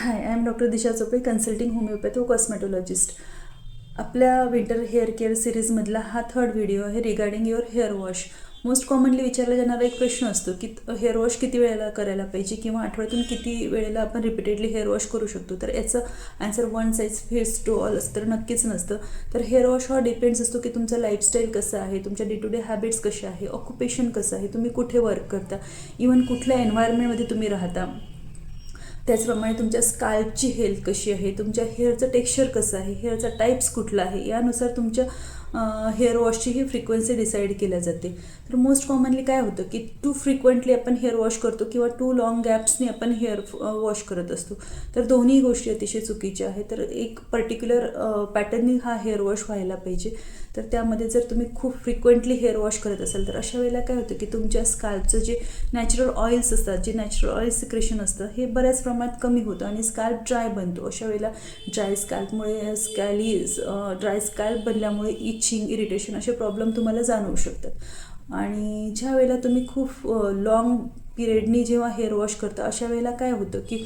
High, I am doctor Disha Chopde, consulting homeopath व cosmetologist. आपल्या winter hair care सिरीजमधला हा थर्ड व्हिडिओ आहे regarding your hair wash. Most commonly विचारला जाणारा एक प्रश्न असतो की हेअर वॉश किती वेळेला करायला पाहिजे किंवा आठवड्यातून किती वेळेला आपण रिपीटेडली हेअर वॉश करू शकतो. तर याचं answer one size fits to all असतं, तर नक्कीच नसतं. तर हेअर वॉश हा डिपेंड्स असतो की तुमचं लाईफस्टाईल कसं आहे, तुमच्या डे टू डे हॅबिट्स कशा आहे, ऑक्युपेशन कसं आहे, तुम्ही कुठे वर्क करता, इव्हन कुठल्या एन्व्हायरमेंटमध्ये तुम्ही राहता, त्याचप्रमाणे तुमच्या स्काल्पची हेल्थ कशी आहे, तुमच्या हेअरचं टेक्स्चर कसं आहे, हेअरचा टाईप्स कुठला आहे, यानुसार तुमच्या हेअर वॉशची ही फ्रिक्वेन्सी डिसाईड केल्या जाते. तर मोस्ट कॉमनली काय होतं की टू फ्रिक्वेंटली आपण हेअर वॉश करतो किंवा टू लॉंग गॅप्सनी आपण हेअर वॉश करत असतो. तर दोन्ही गोष्टी अतिशय चुकीच्या आहेत. तर एक पर्टिक्युलर पॅटर्ननी हा हेअर वॉश व्हायला पाहिजे. तर त्यामध्ये जर तुम्ही खूप फ्रिक्वेंटली हेअर वॉश करत असाल तर अशा वेळेला काय होतं की तुमच्या स्काल्पचं जे नॅचरल ऑइल्स असतात, जे नॅचरल ऑइल सिक्रेशन असतं, हे बऱ्याच प्रमाणात कमी होतं आणि स्काल्प ड्राय बनतो. अशा वेळेला ड्राय स्काल्पमुळे ड्राय स्काल्प बनल्यामुळे इचिंग, इरिटेशन असे प्रॉब्लेम तुम्हाला जाणवू शकतात. आणि ज्या वेळेला तुम्ही खूप लॉंग पिरियडनी जेव्हा हेअर वॉश करता अशा वेळेला काय होतं की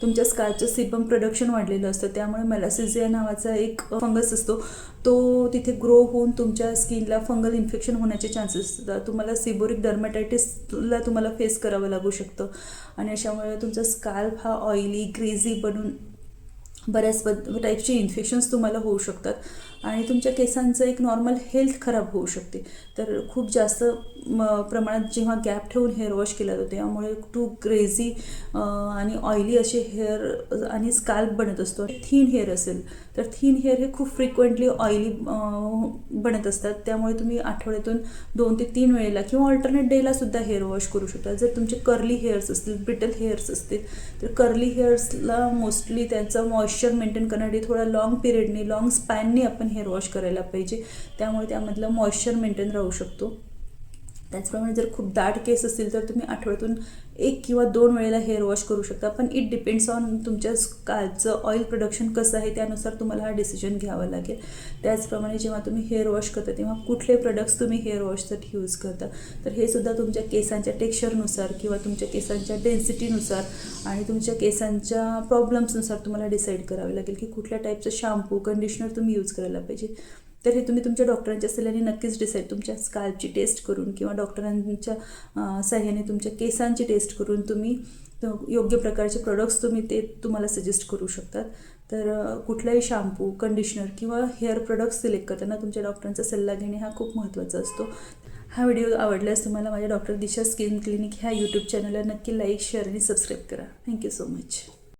तुमच्या स्काल्पचं सिबम प्रोडक्शन वाढलेलं असतं. त्यामुळे मेलासिझिया नावाचा एक फंगस असतो, तो तिथे ग्रो होऊन तुमच्या स्किनला फंगल इन्फेक्शन होण्याचे चान्सेस असतात. तुम्हाला सिबोरिक डर्मॅटायटिसला तुम्हाला फेस करावं लागू शकतं. आणि अशामुळे तुमचा स्काल्प हा ऑइली, ग्रेझी बनून बऱ्याच टाईपचे इन्फेक्शन्स तुम्हाला होऊ शकतात आणि तुमच्या केसांचं एक नॉर्मल हेल्थ खराब होऊ शकते. तर खूप जास्त प्रमाणात जेव्हा गॅप ठेवून हेअर वॉश केला जातो त्यामुळे टू ग्रेझी आणि ऑइली असे हेअर आणि स्काल्प बनत असतो. थिन हेअर असेल तर थिन हेअर हे खूप फ्रिक्वेंटली ऑइली बनत असतात. त्यामुळे तुम्ही आठवड्यातून 2 ते 3 वेळेला किंवा ऑल्टरनेट डेला सुद्धा हेअर वॉश करू शकता. जर तुमचे कर्ली हेअर्स असतील, ब्रिटल हेअर्स असतील तर कर्ली हेअर्सला मोस्टली त्यांचं मॉइश्चर मेंटेन करण्यासाठी थोडा लॉंग पिरियडनी, लॉंग स्पॅननी आपण हेअर वॉश करायला पाहिजे. त्यामुळे त्यामधलं मॉइश्चर मेंटेन राहू शकतो. त्याचप्रमाणे जर खूप दाट केस असतील तर तुम्ही आठवड्यातून 1 किंवा 2 वेळेला हेअर वॉश करू शकता. पण इट डिपेंड्स ऑन तुमच्या स्काल्पचं ऑइल प्रोडक्शन कसं आहे, त्यानुसार तुम्हाला हा डिसिजन घ्यावा लागेल. त्याचप्रमाणे जेव्हा तुम्ही हेअर वॉश करता तेव्हा कुठले प्रोडक्ट्स तुम्ही हेअर वॉशसाठी यूज करता तर हे सुद्धा तुमच्या केसांच्या टेक्स्चरनुसार किंवा तुमच्या केसांच्या डेन्सिटीनुसार आणि तुमच्या केसांच्या प्रॉब्लेम्सनुसार तुम्हाला डिसाईड करावे लागेल की कुठल्या टाईपचं शॅम्पू, कंडिशनर तुम्ही यूज करायला पाहिजे. तर हे तुम्ही तुमच्या डॉक्टरांच्या सल्ल्याने नक्कीच डिसाईड, तुमच्या स्काल्पची टेस्ट करून किंवा डॉक्टरांच्या सहाय्याने तुमच्या केसांची टेस्ट करून तुम्ही योग्य प्रकारचे प्रोडक्ट्स तुम्हाला सजेस्ट करू शकतात. तर कुठलाही शॅम्पू, कंडिशनर किंवा हेअर प्रोडक्ट्स सिलेक्ट करताना तुमच्या डॉक्टरांचा सल्ला घेणे हा खूप महत्त्वाचा असतो. हा व्हिडिओ आवडल्यास तुम्हाला माझ्या डॉक्टर दिशा स्किन क्लिनिक ह्या यूट्यूब चॅनलला नक्की लाईक, शेअर आणि सबस्क्राईब करा. Thank you so much.